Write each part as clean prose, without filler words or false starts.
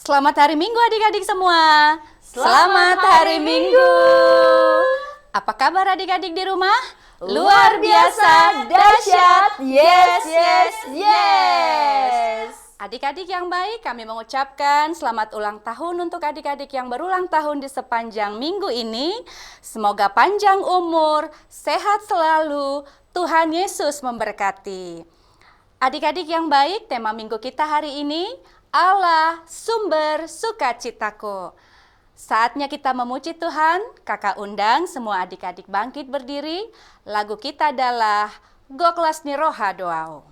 Selamat hari Minggu adik-adik semua. Selamat hari Minggu. Apa kabar adik-adik di rumah? Luar biasa, dahsyat, yes, yes, yes. Adik-adik yang baik, kami mengucapkan selamat ulang tahun untuk adik-adik yang berulang tahun di sepanjang minggu ini. Semoga panjang umur, sehat selalu, Tuhan Yesus memberkati. Adik-adik yang baik, tema minggu kita hari ini, Allah sumber sukacitaku. Saatnya kita memuji Tuhan. Kakak undang semua adik-adik bangkit berdiri. Lagu kita adalah Goklas Niroha Doau.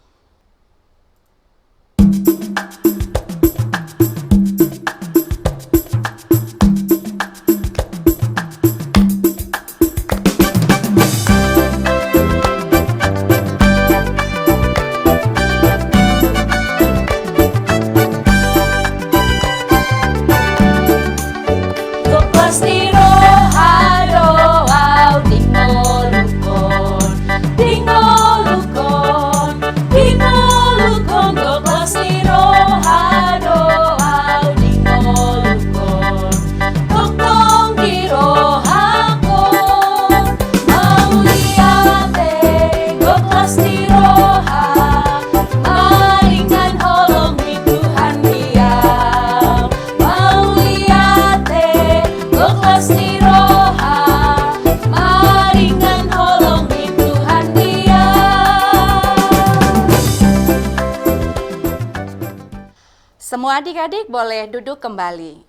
Semua adik-adik boleh duduk kembali.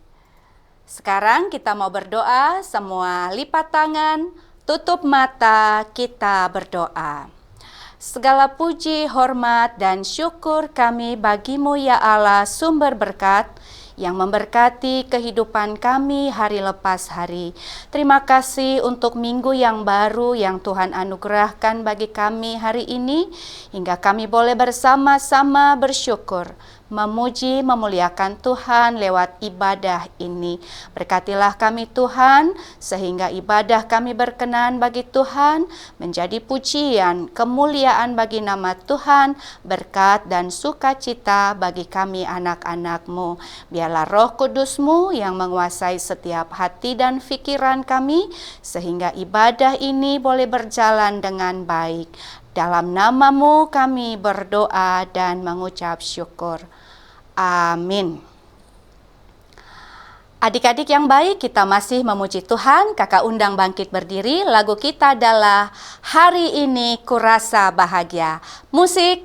Sekarang kita mau berdoa, semua lipat tangan, tutup mata, kita berdoa. Segala puji, hormat, dan syukur kami bagimu ya Allah, sumber berkat, yang memberkati kehidupan kami hari lepas hari. Terima kasih untuk minggu yang baru yang Tuhan anugerahkan bagi kami hari ini, hingga kami boleh bersama-sama bersyukur, memuji, memuliakan Tuhan lewat ibadah ini. Berkatilah kami Tuhan, sehingga ibadah kami berkenan bagi Tuhan, menjadi pujian, kemuliaan bagi nama Tuhan, berkat dan sukacita bagi kami anak-anak-Mu. Biarlah Roh Kudus-Mu yang menguasai setiap hati dan pikiran kami, sehingga ibadah ini boleh berjalan dengan baik. Dalam nama-Mu kami berdoa dan mengucap syukur. Amin. Adik-adik yang baik, kita masih memuji Tuhan. Kakak undang bangkit berdiri. Lagu kita adalah Hari Ini Kurasa Bahagia. Musik.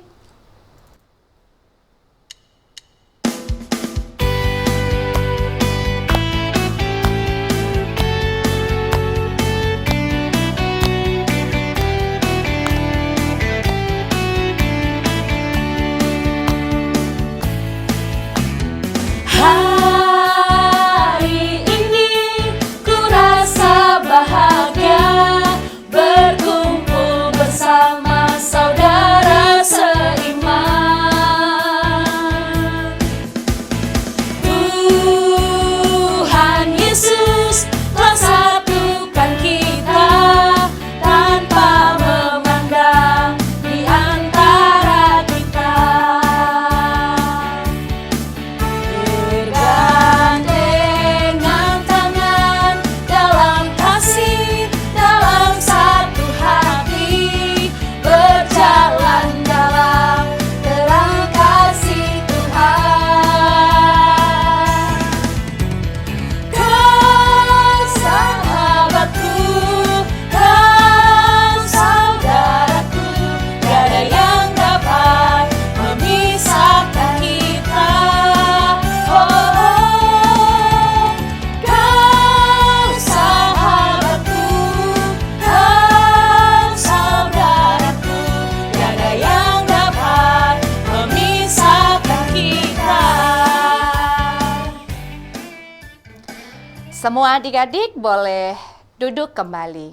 Semua adik-adik boleh duduk kembali.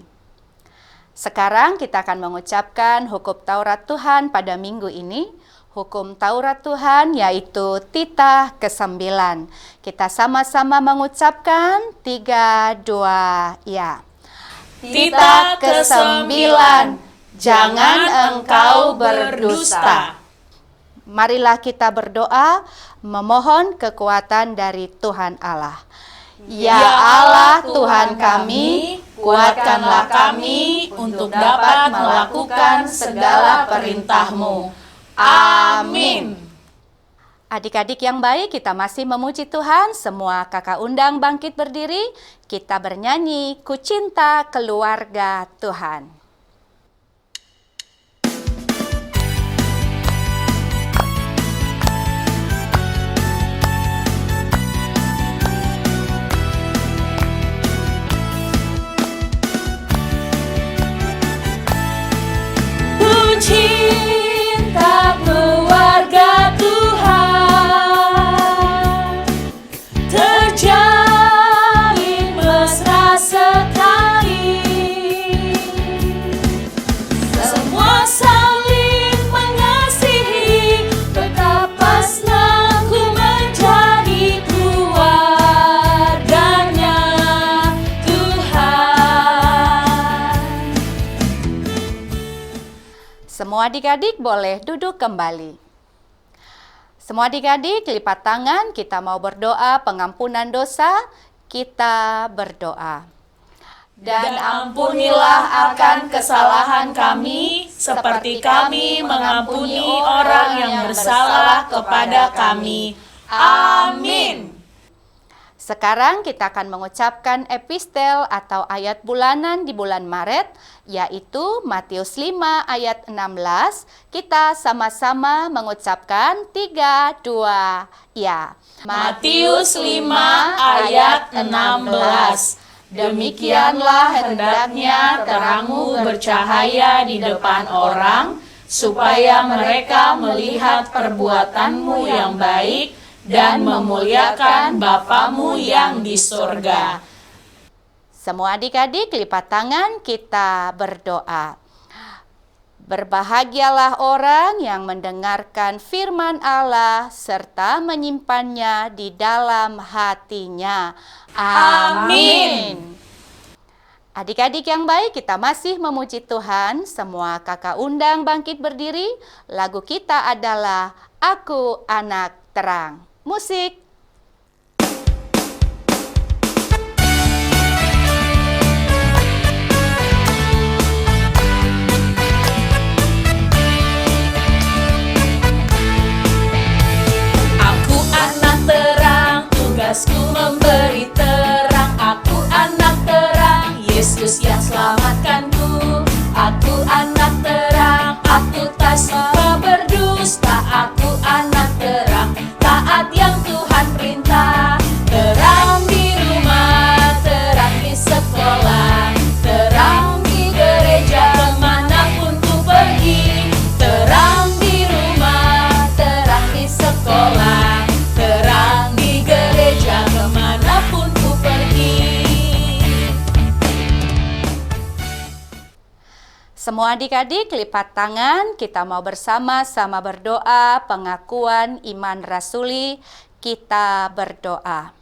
Sekarang kita akan mengucapkan hukum Taurat Tuhan pada minggu ini. Hukum Taurat Tuhan yaitu titah ke-9. Kita sama-sama mengucapkan 3, 2, ya. Titah ke-9, jangan engkau berdusta. Marilah kita berdoa memohon kekuatan dari Tuhan Allah. Ya Allah Tuhan kami, kuatkanlah kami untuk dapat melakukan segala perintah-Mu. Amin. Adik-adik yang baik, kita masih memuji Tuhan. Semua kakak undang bangkit berdiri. Kita bernyanyi, Ku Cinta Keluarga Tuhan. Cinta keluarga Tuhan terjalin mesra sekali. Semua saling mengasihi, betapa senangku menjadi keluarganya Tuhan. Semua adik-adik boleh duduk kembali. Semua adik-adik lipat tangan, kita mau berdoa pengampunan dosa. Kita berdoa. Dan ampunilah akan kesalahan kami, seperti kami mengampuni orang yang bersalah kepada kami. Amin. Sekarang kita akan mengucapkan epistel atau ayat bulanan di bulan Maret, yaitu Matius 5 ayat 16. Kita sama-sama mengucapkan 3, 2, ya. Matius 5 ayat 16. Demikianlah hendaknya terangmu bercahaya di depan orang, supaya mereka melihat perbuatanmu yang baik dan memuliakan Bapamu yang di surga. Semua adik-adik lipat tangan, kita berdoa. Berbahagialah orang yang mendengarkan firman Allah serta menyimpannya di dalam hatinya. Amin. Adik-adik yang baik, kita masih memuji Tuhan. Semua kakak undang bangkit berdiri. Lagu kita adalah Aku Anak Terang. Musik. Aku anak terang, tugasku memberi terang. Aku anak terang, Yesus yang selamatkanku. Aku anak terang, aku tak suka berdusta. Aku anak terang, taat yang Tuhan perintah. Terang di rumah, terang di sekolah, terang di gereja kemanapun ku pergi. Terang di rumah, terang di sekolah, terang di gereja kemanapun ku pergi. Semua adik-adik lipat tangan, kita mau bersama-sama berdoa pengakuan iman rasuli. Kita berdoa.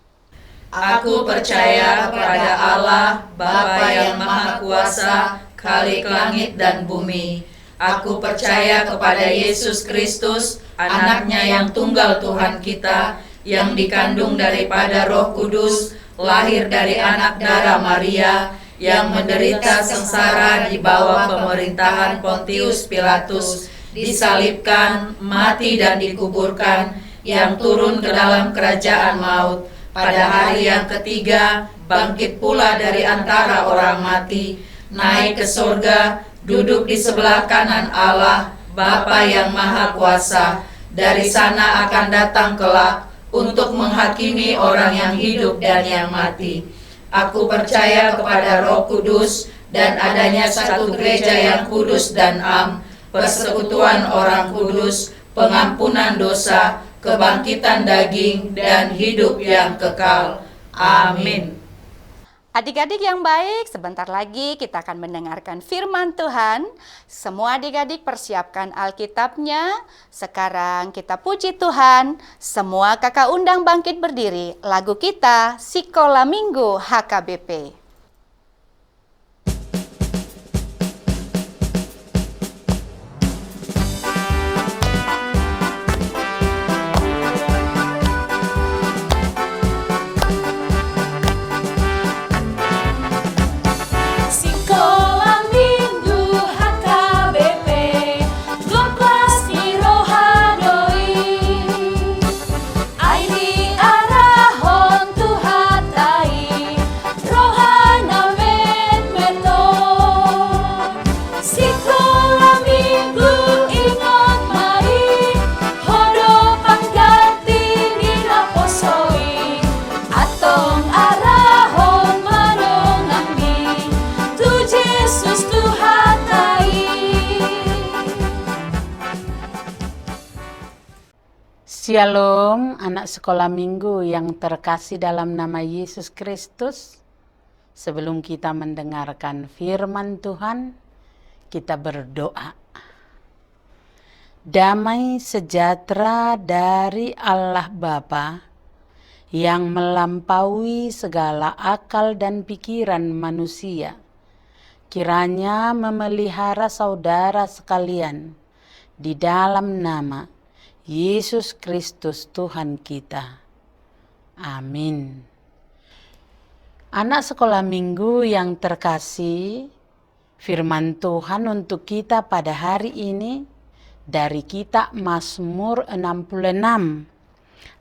Aku percaya kepada Allah, Bapa yang Maha Kuasa, Khalik langit dan bumi. Aku percaya kepada Yesus Kristus, anaknya yang tunggal Tuhan kita, yang dikandung daripada Roh Kudus, lahir dari anak darah Maria, yang menderita sengsara di bawah pemerintahan Pontius Pilatus, disalibkan, mati dan dikuburkan, yang turun ke dalam kerajaan maut. Pada hari yang ketiga, bangkit pula dari antara orang mati, naik ke surga, duduk di sebelah kanan Allah, Bapa yang Maha Kuasa. Dari sana akan datang kelak untuk menghakimi orang yang hidup dan yang mati. Aku percaya kepada Roh Kudus dan adanya satu gereja yang kudus dan am, persekutuan orang kudus, pengampunan dosa, kebangkitan daging, dan hidup yang kekal. Amin. Adik-adik yang baik, sebentar lagi kita akan mendengarkan firman Tuhan. Semua adik-adik persiapkan Alkitabnya. Sekarang kita puji Tuhan. Semua kakak undang bangkit berdiri. Lagu kita, Sekolah Minggu HKBP. Shalom, anak sekolah minggu yang terkasih dalam nama Yesus Kristus. Sebelum kita mendengarkan firman Tuhan, kita berdoa. Damai sejahtera dari Allah Bapa yang melampaui segala akal dan pikiran manusia, kiranya memelihara saudara sekalian di dalam nama Yesus Kristus Tuhan kita. Amin. Anak sekolah minggu yang terkasih, firman Tuhan untuk kita pada hari ini dari kitab Mazmur 66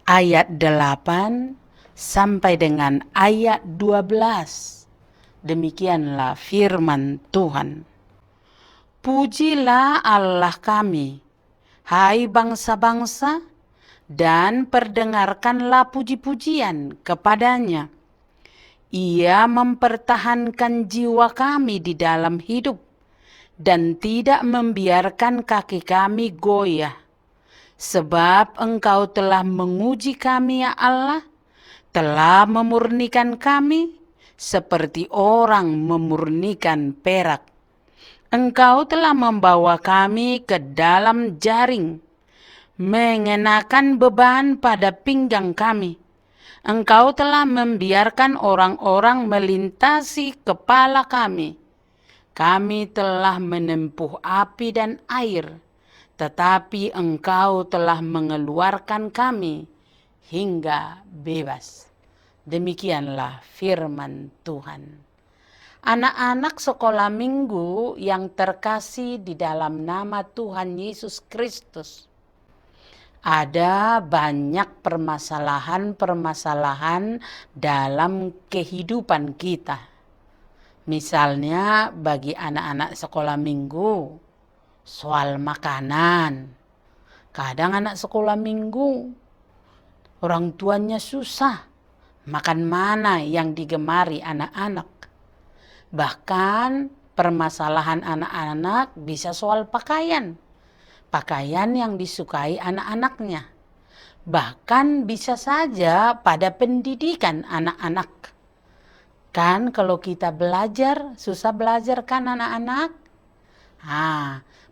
ayat 8 sampai dengan ayat 12. Demikianlah firman Tuhan. Pujilah Allah kami, hai bangsa-bangsa, dan perdengarkanlah puji-pujian kepadanya. Ia mempertahankan jiwa kami di dalam hidup dan tidak membiarkan kaki kami goyah. Sebab Engkau telah menguji kami, ya Allah, telah memurnikan kami seperti orang memurnikan perak. Engkau telah membawa kami ke dalam jaring, mengenakan beban pada pinggang kami. Engkau telah membiarkan orang-orang melintasi kepala kami. Kami telah menempuh api dan air, tetapi Engkau telah mengeluarkan kami hingga bebas. Demikianlah firman Tuhan. Anak-anak sekolah minggu yang terkasih di dalam nama Tuhan Yesus Kristus. Ada banyak permasalahan-permasalahan dalam kehidupan kita. Misalnya bagi anak-anak sekolah minggu, soal makanan. Kadang anak sekolah minggu, orang tuanya susah. Makan mana yang digemari anak-anak. Bahkan permasalahan anak-anak bisa soal pakaian. Pakaian yang disukai anak-anaknya. Bahkan bisa saja pada pendidikan anak-anak. Kan kalau kita belajar, susah belajar kan anak-anak?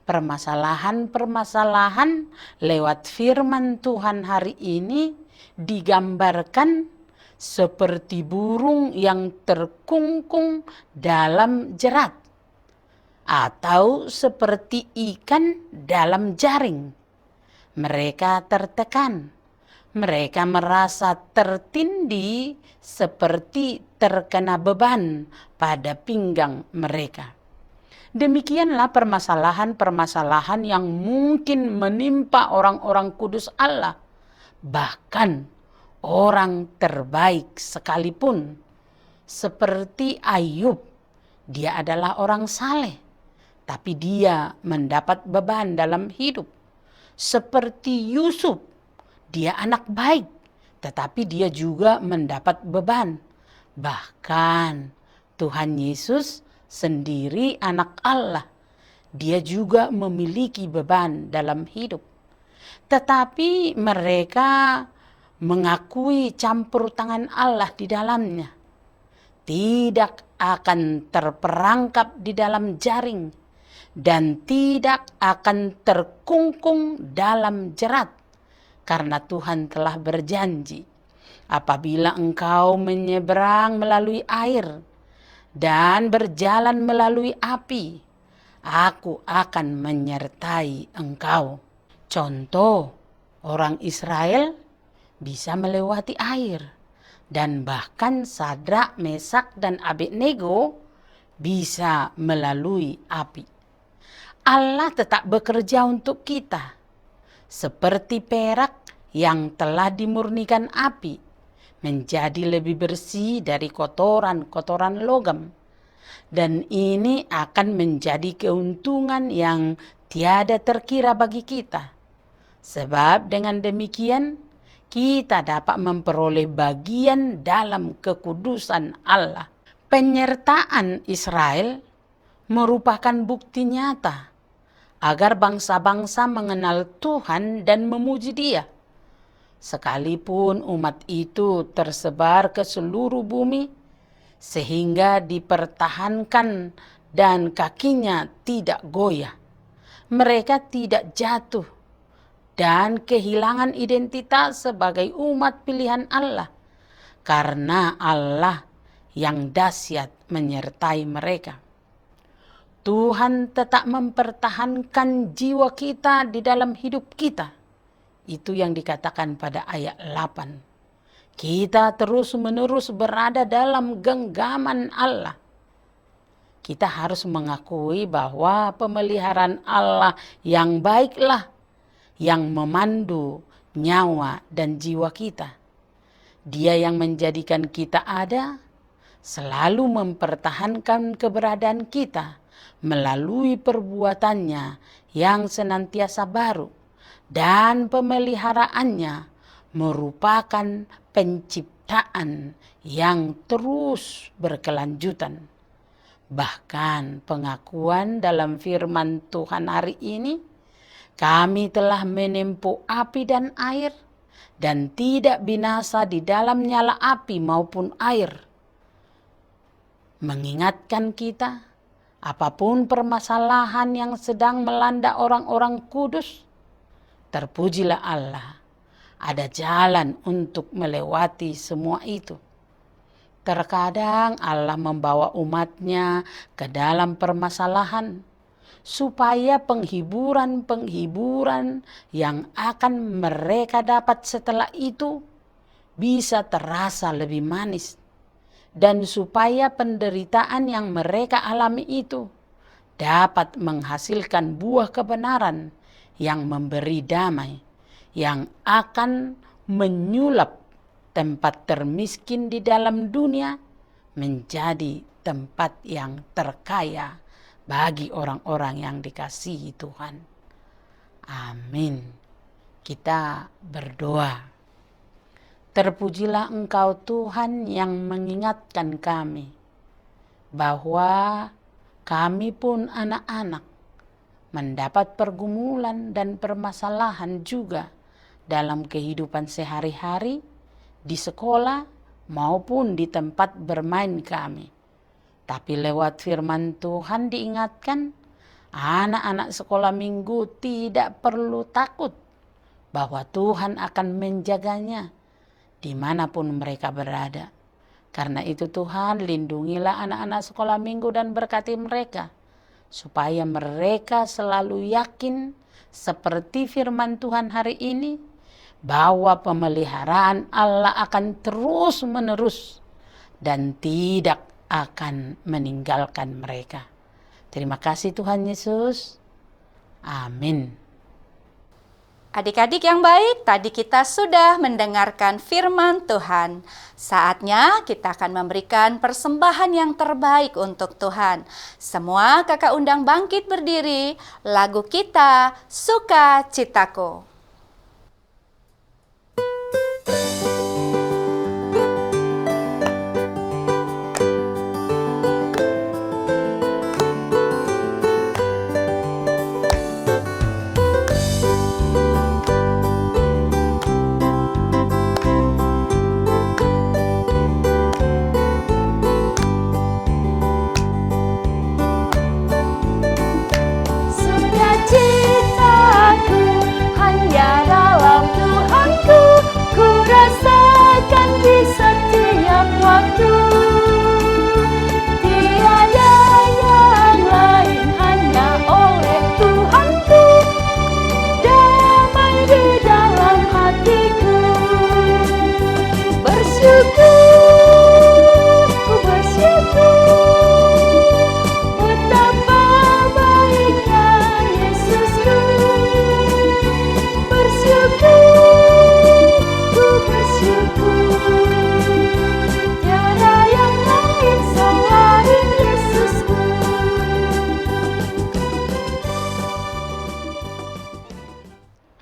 Permasalahan-permasalahan lewat firman Tuhan hari ini digambarkan seperti burung yang terkungkung dalam jerat, atau seperti ikan dalam jaring. Mereka tertekan, mereka merasa tertindih seperti terkena beban pada pinggang mereka. Demikianlah permasalahan-permasalahan yang mungkin menimpa orang-orang kudus Allah, bahkan orang terbaik sekalipun, seperti Ayub. Dia adalah orang saleh, tapi dia mendapat beban dalam hidup. Seperti Yusuf, dia anak baik, tetapi dia juga mendapat beban. Bahkan Tuhan Yesus sendiri anak Allah, dia juga memiliki beban dalam hidup. Tetapi mereka mengakui campur tangan Allah di dalamnya. Tidak akan terperangkap di dalam jaring dan tidak akan terkungkung dalam jerat. Karena Tuhan telah berjanji, apabila engkau menyeberang melalui air dan berjalan melalui api, aku akan menyertai engkau. Contoh, orang Israel bisa melewati air, dan bahkan Sadrak, Mesak, dan Abednego bisa melalui api. Allah tetap bekerja untuk kita, seperti perak yang telah dimurnikan api, menjadi lebih bersih dari kotoran-kotoran logam. Dan ini akan menjadi keuntungan yang tiada terkira bagi kita. Sebab dengan demikian, kita dapat memperoleh bagian dalam kekudusan Allah. Penyertaan Israel merupakan bukti nyata agar bangsa-bangsa mengenal Tuhan dan memuji Dia. sekalipun umat itu tersebar ke seluruh bumi, sehingga dipertahankan dan kakinya tidak goyah. Mereka tidak jatuh dan kehilangan identitas sebagai umat pilihan Allah, karena Allah yang dahsyat menyertai mereka. Tuhan tetap mempertahankan jiwa kita di dalam hidup kita. Itu yang dikatakan pada ayat 8. Kita terus-menerus berada dalam genggaman Allah. Kita harus mengakui bahwa pemeliharaan Allah yang baiklah yang memandu nyawa dan jiwa kita. Dia yang menjadikan kita ada, selalu mempertahankan keberadaan kita melalui perbuatannya yang senantiasa baru, dan pemeliharaannya merupakan penciptaan yang terus berkelanjutan. Bahkan pengakuan dalam firman Tuhan hari ini, kami telah menempuh api dan air, dan tidak binasa di dalam nyala api maupun air. Mengingatkan kita, apapun permasalahan yang sedang melanda orang-orang kudus, terpujilah Allah, ada jalan untuk melewati semua itu. Terkadang Allah membawa umatnya ke dalam permasalahan, supaya penghiburan-penghiburan yang akan mereka dapat setelah itu bisa terasa lebih manis. Dan supaya penderitaan yang mereka alami itu dapat menghasilkan buah kebenaran yang memberi damai, yang akan menyulap tempat termiskin di dalam dunia menjadi tempat yang terkaya bagi orang-orang yang dikasihi Tuhan. Amin. Kita berdoa. Terpujilah Engkau Tuhan yang mengingatkan kami bahwa kami pun anak-anak mendapat pergumulan dan permasalahan juga dalam kehidupan sehari-hari, di sekolah maupun di tempat bermain kami. Tapi lewat firman Tuhan diingatkan, anak-anak sekolah minggu tidak perlu takut bahwa Tuhan akan menjaganya dimanapun mereka berada. Karena itu Tuhan, lindungilah anak-anak sekolah minggu dan berkati mereka, supaya mereka selalu yakin seperti firman Tuhan hari ini, bahwa pemeliharaan Allah akan terus menerus dan tidak akan meninggalkan mereka. Terima kasih Tuhan Yesus. Amin. Adik-adik yang baik, tadi kita sudah mendengarkan firman Tuhan. Saatnya kita akan memberikan persembahan yang terbaik untuk Tuhan. Semua kakak undang bangkit berdiri, lagu kita Sukacitaku.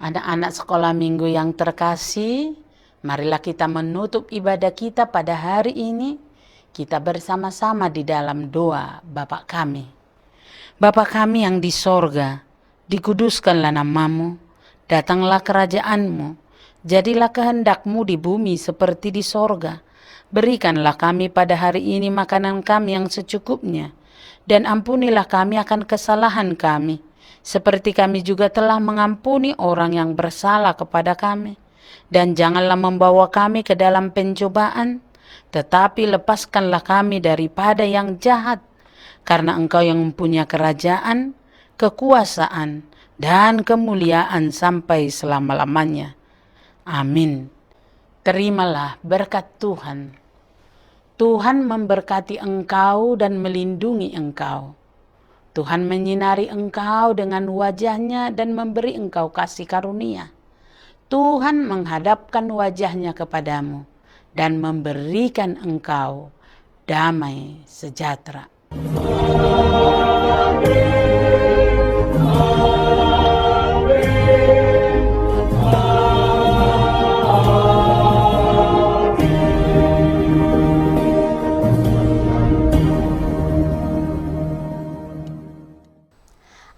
Anak-anak sekolah minggu yang terkasih, marilah kita menutup ibadah kita pada hari ini. Kita bersama-sama di dalam doa Bapa kami. Bapa kami yang di sorga, dikuduskanlah namamu, datanglah kerajaanmu, Jadilah kehendak-Mu di bumi seperti di sorga. Berikanlah kami pada hari ini makanan kami yang secukupnya, dan ampunilah kami akan kesalahan kami, seperti kami juga telah mengampuni orang yang bersalah kepada kami. Dan janganlah membawa kami ke dalam pencobaan, tetapi lepaskanlah kami daripada yang jahat, karena Engkau yang mempunyai kerajaan, kekuasaan, dan kemuliaan sampai selama-lamanya. Amin. Terimalah berkat Tuhan. Tuhan memberkati engkau dan melindungi engkau. Tuhan menyinari engkau dengan wajah-Nya dan memberi engkau kasih karunia. Tuhan menghadapkan wajah-Nya kepadamu dan memberikan engkau damai sejahtera.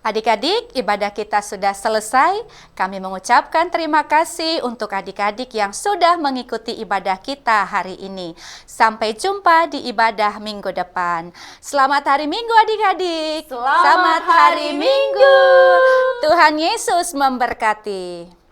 Adik-adik, ibadah kita sudah selesai. Kami mengucapkan terima kasih untuk adik-adik yang sudah mengikuti ibadah kita hari ini. Sampai jumpa di ibadah minggu depan. Selamat hari Minggu adik-adik. Selamat hari Minggu. Tuhan Yesus memberkati.